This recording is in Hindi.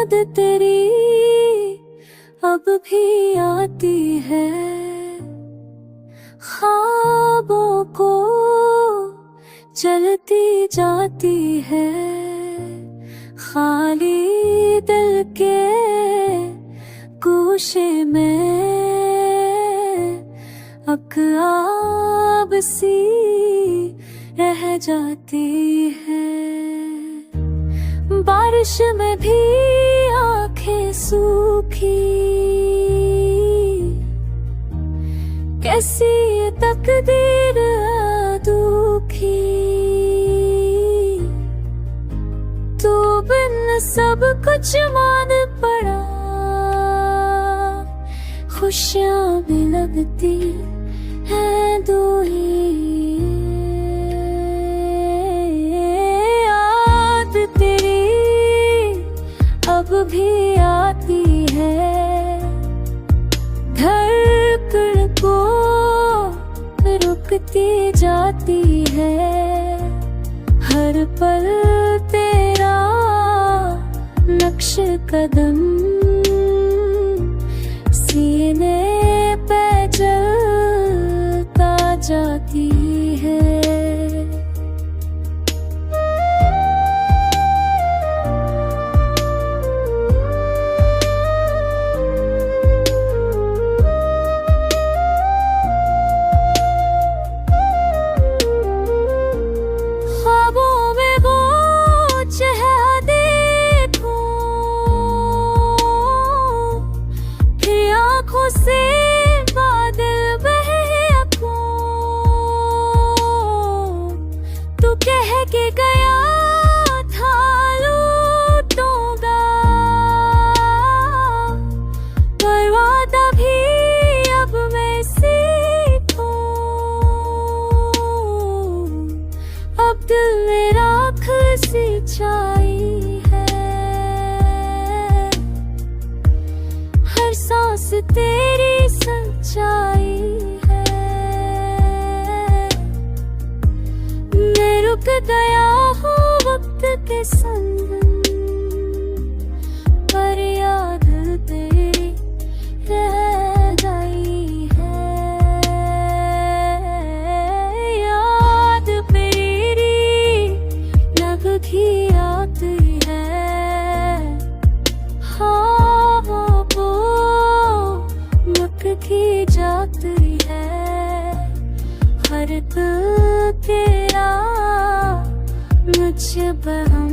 याद तेरी अब भी आती है, ख्वाबों को चलती जाती है, खाली दिल के गोशे में अब सी रह जाती है। बारिश में भी आंखें सूखी, कैसी ये तकदीर दुखी, तू बिन सब कुछ मान पड़ा, खुशियां भी लगती हैं दो ही। याद तेरी अब भी आती है, धड़कन को रुकती जाती है, हर पल तेरा नक्श कदम सीने पे जलता जाती है। ख्वाबों में वो चेहरा देखूं, फिर आँखों से बादल बहे अपूं, तू कह के गया था लूटूंगा, पर वादा भी अब मैं सीखूं, अब दिल में राख सी छाई है, हर सांस तेरी सच्चाई है। मैं रुक गया हूँ वक्त के संग, पर याद तेरी रह गई है। याद तेरी लग की आती है, हाँ वो मुक की जाती है, हर दिल तेरा मुझ बहम